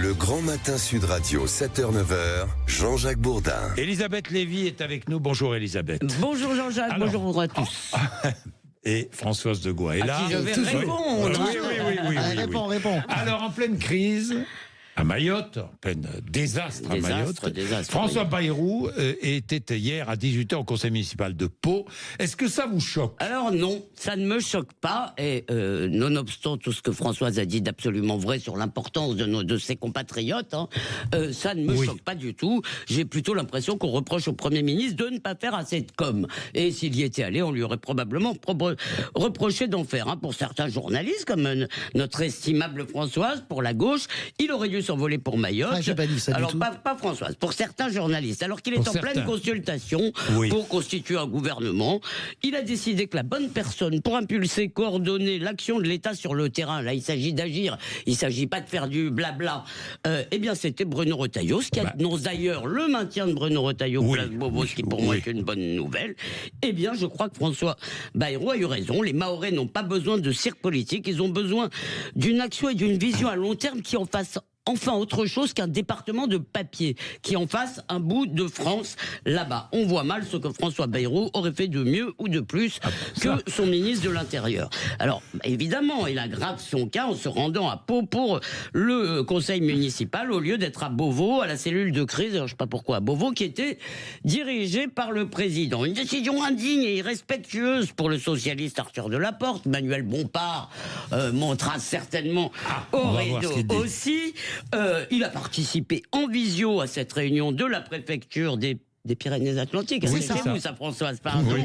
Le Grand Matin Sud Radio, 7h-9h, Jean-Jacques Bourdin. Elisabeth Lévy est avec nous. Bonjour Elisabeth. Bonjour Jean-Jacques, Alors, bonjour à tous. Et Françoise de Goua est là. qui je vais répondre. Oui. Réponds. Alors, en pleine crise, à Mayotte, en plein désastre à Mayotte, François Bayrou était hier à 18h au conseil municipal de Pau. Est-ce que ça vous choque? Alors non, ça ne me choque pas. Et nonobstant tout ce que Françoise a dit d'absolument vrai sur l'importance de ses compatriotes, ça ne me choque pas du tout. J'ai plutôt l'impression qu'on reproche au Premier ministre de ne pas faire assez de com. Et s'il y était allé, on lui aurait probablement reproché d'en faire. Pour certains journalistes, comme notre estimable Françoise, pour la gauche, il aurait dû s'envoler pour Mayotte. Ah, j'ai pas dit ça du alors tout. pas Françoise, pour certains journalistes, alors qu'il est Pour en certains. pleine consultation pour constituer un gouvernement, il a décidé que la bonne personne pour impulser, coordonner l'action de l'État sur le terrain, là il s'agit d'agir, il ne s'agit pas de faire du blabla, eh bien c'était Bruno Retailleau, ce qui annonce d'ailleurs le maintien de Bruno Retailleau place Beauvau, ce qui pour moi est une bonne nouvelle. Eh bien je crois que François Bayrou a eu raison, les Mahorais n'ont pas besoin de cirque politique, ils ont besoin d'une action et d'une vision à long terme qui en fasse enfin autre chose qu'un département de papier, qui en fasse un bout de France là-bas. On voit mal ce que François Bayrou aurait fait de mieux ou de plus que son ministre de l'Intérieur. Alors, évidemment, il aggrave son cas en se rendant à Pau pour le conseil municipal, au lieu d'être à Beauvau, à la cellule de crise, alors, je ne sais pas pourquoi, à Beauvau, qui était dirigée par le président. Une décision indigne et irrespectueuse pour le socialiste Arthur Delaporte. Manuel Bompard montera certainement au rideau aussi. Il a participé en visio à cette réunion de la préfecture des Pyrénées-Atlantiques. Oui, c'est vous, ça, Françoise, pardon.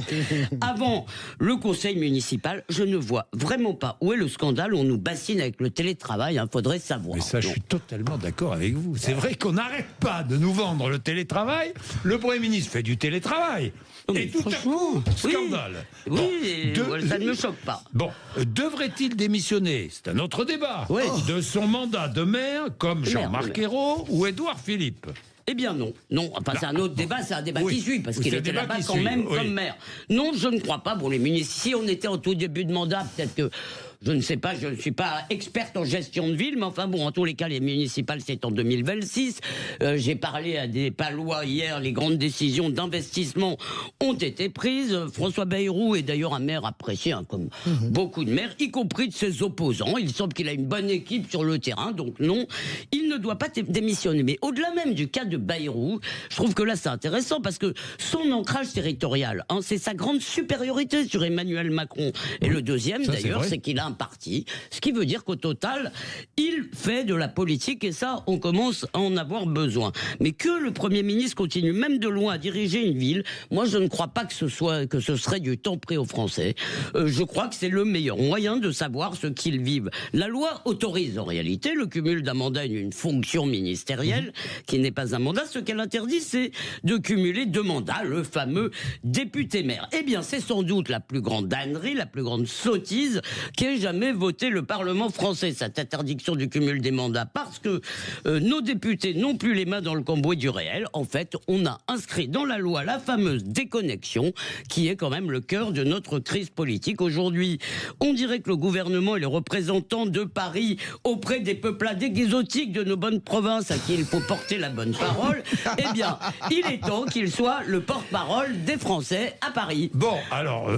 Avant le conseil municipal, je ne vois vraiment pas où est le scandale. On nous bassine avec le télétravail, faudrait savoir. Mais ça, je suis totalement d'accord avec vous. C'est vrai qu'on n'arrête pas de nous vendre le télétravail. Le Premier ministre fait du télétravail. Et tout à coup, scandale. Oui, ça ne me choque pas. Bon, devrait-il démissionner? C'est un autre débat. De son mandat de maire, comme Jean-Marc Ayrault ou Édouard Philippe? Eh bien non, c'est un autre débat, c'est un débat qui suit, parce qu'il était là-bas quand même comme maire. Non, je ne crois pas, les ministres, si on était en tout début de mandat, peut-être que, je ne sais pas, je ne suis pas experte en gestion de ville, mais en tous les cas, les municipales, c'est en 2026. J'ai parlé à des Palois hier, les grandes décisions d'investissement ont été prises. François Bayrou est d'ailleurs un maire apprécié, comme beaucoup de maires, y compris de ses opposants. Il semble qu'il a une bonne équipe sur le terrain, donc non, il ne doit pas démissionner. Mais au-delà même du cas de Bayrou, je trouve que là, c'est intéressant, parce que son ancrage territorial, c'est sa grande supériorité sur Emmanuel Macron. Et le deuxième, d'ailleurs, c'est qu'il a un parti, ce qui veut dire qu'au total, il fait de la politique, et ça, on commence à en avoir besoin. Mais que le Premier ministre continue, même de loin, à diriger une ville, moi, je ne crois pas que ce serait du temps pris aux Français. Je crois que c'est le meilleur moyen de savoir ce qu'ils vivent. La loi autorise, en réalité, le cumul d'un mandat et d'une fonction ministérielle, qui n'est pas un mandat. Ce qu'elle interdit, c'est de cumuler 2 mandats, le fameux député-maire. Eh bien, c'est sans doute la plus grande ânerie, la plus grande sottise qu'ait jamais voté le Parlement français, cette interdiction du cumul des mandats, parce que nos députés n'ont plus les mains dans le cambouis du réel. En fait, on a inscrit dans la loi la fameuse déconnexion, qui est quand même le cœur de notre crise politique. Aujourd'hui, on dirait que le gouvernement est le représentant de Paris auprès des peuplades exotiques de nos bonnes provinces à qui il faut porter la bonne parole. Eh bien, il est temps qu'il soit le porte-parole des Français à Paris. Bon, alors,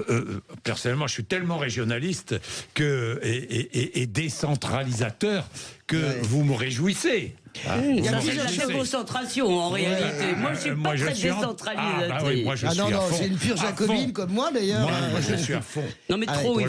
personnellement, je suis tellement régionaliste et décentralisateur que vous me réjouissez. Il y a plus de la déconcentration en réalité. Moi, je suis pas très décentralisateur. Moi, je suis non, à fond. c'est une pure jacobine comme moi d'ailleurs. Moi, je suis à fond. Non, mais trop, il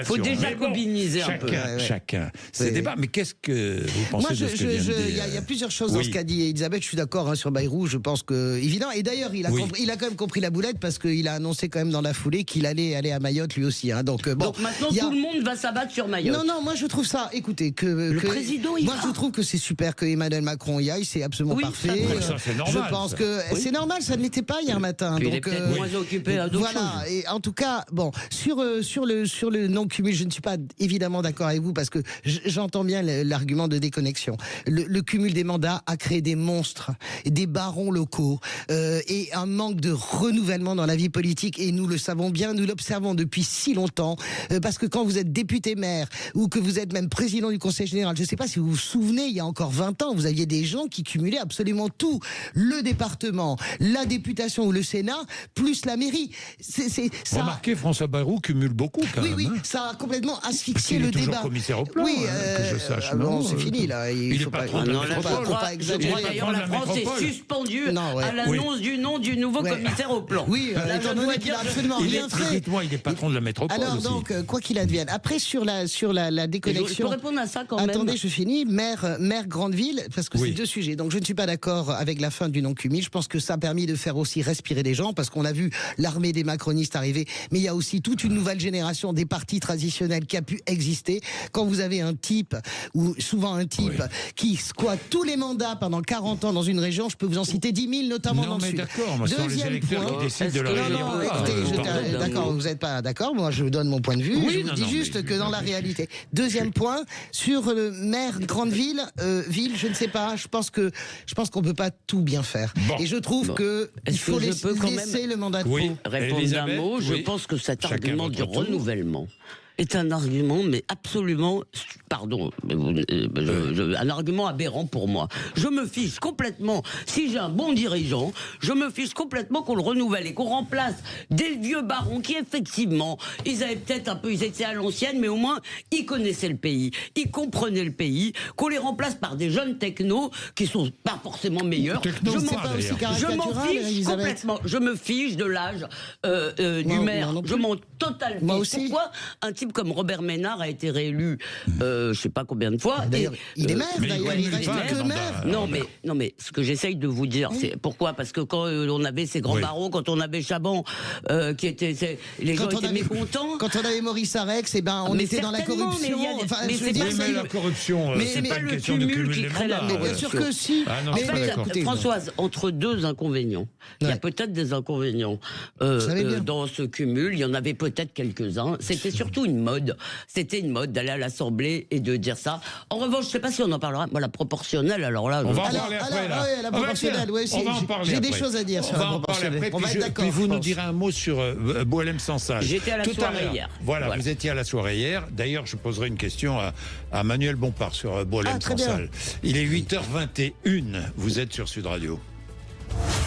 faut déjacobiniser un peu. Chacun ses débats. Mais qu'est-ce que vous pensez de ce que vient de dire? Il y a plusieurs choses dans ce qu'a dit Elisabeth. Je suis d'accord sur Bayrou. Je pense que évident. Et d'ailleurs, il a quand même compris la boulette, parce qu'il a annoncé quand même dans la foulée qu'il allait aller à Mayotte lui aussi. Donc maintenant, tout le monde va s'abattre sur Mayotte. Non, moi je trouve ça. Écoutez, le président, il va. Moi, je trouve que c'est super que Emmanuel Macron y aille. C'est absolument parfait. Ça, c'est normal. Je pense que c'est normal. Ça ne l'était pas hier matin. Il est peut-être moins occupé à d'autres choses. Voilà. Et en tout cas, sur le non-cumul, je ne suis pas évidemment d'accord avec vous, parce que j'entends bien l'argument de déconnexion. Le cumul des mandats a créé des monstres, des barons locaux et un manque de renouvellement dans la vie politique. Et nous le savons bien, nous l'observons depuis si longtemps. Parce que quand vous êtes député-maire ou que vous êtes même président du Conseil général, je ne sais pas si vous vous souvenez, il y a encore 20 ans, vous aviez des gens qui cumulaient absolument tout. Le département, la députation ou le Sénat, plus la mairie. Ça... Remarquez, François Bayrou cumule beaucoup quand même. Oui, hein. ça a complètement asphyxié le débat. Il est toujours commissaire au plan, que je sache. Non, c'est fini là. Il est patron de la métropole. D'ailleurs, la France est suspendue à l'annonce du nom du nouveau commissaire au plan. Oui, étant donné qu'il a absolument rien fait. Dites-moi, il est patron de la métropole. Alors donc, quoi qu'il advienne. Après, sur la déconnexion. Je peux répondre à ça quand même. Attendez, je finis. Maire grande ville, parce que c'est deux sujets. Donc je ne suis pas d'accord avec la fin du non-cumul. Je pense que ça a permis de faire aussi respirer les gens, parce qu'on a vu l'armée des macronistes arriver, mais il y a aussi toute une nouvelle génération des partis traditionnels qui a pu exister. Quand vous avez un type, ou souvent un type, qui squatte tous les mandats pendant 40 ans dans une région, je peux vous en citer 10 000, notamment dans le sud. D'accord, moi, ce sont les électeurs qui décident de la région. D'accord, vous n'êtes pas d'accord, moi je vous donne mon point de vue, je vous dis juste que dans la réalité. Deuxième point, sur le maire grande ville, je ne sais pas, je pense qu'on ne peut pas tout bien faire. Et je trouve qu'il faut laisser le mandat de Pau. Répondre d'un mot, je pense que cet argument du renouvellement est un argument, mais absolument, un argument aberrant pour moi. Je me fiche complètement, si j'ai un bon dirigeant, je me fiche complètement qu'on le renouvelle et qu'on remplace des vieux barons qui, effectivement, ils étaient à l'ancienne, mais au moins, ils connaissaient le pays, ils comprenaient le pays, qu'on les remplace par des jeunes technos qui sont pas forcément meilleurs. Je m'en fiche complètement. Je me fiche de l'âge du maire. Je m'en totalement. Moi aussi. Pourquoi un type comme Robert Ménard a été réélu, je sais pas combien de fois. D'ailleurs, il est maire, d'ailleurs, il reste que maire. Non, mais ce que j'essaye de vous dire, c'est pourquoi ? Parce que quand on avait ces grands barons, quand on avait Chaban, les gens étaient mécontents. Quand on avait Maurice Arex, on était dans la corruption. Mais la corruption, c'est pas une question de cumul des mandats. Bien sûr que si. Françoise, entre deux inconvénients, il y a peut-être des inconvénients dans ce cumul. Il y en avait peut-être quelques-uns. C'était surtout une mode. C'était une mode d'aller à l'Assemblée et de dire ça. En revanche, je ne sais pas si on en parlera. Moi, la proportionnelle, alors là... On va en parler après, là. La proportionnelle, oui, j'ai des choses à dire sur la proportionnelle. On va être d'accord. Puis vous nous direz un mot sur Boualem-Sansal. J'étais à la soirée hier. Voilà, vous étiez à la soirée hier. D'ailleurs, je poserai une question à Manuel Bompard sur Boualem-Sansal. Il est 8h21. Vous êtes sur Sud Radio.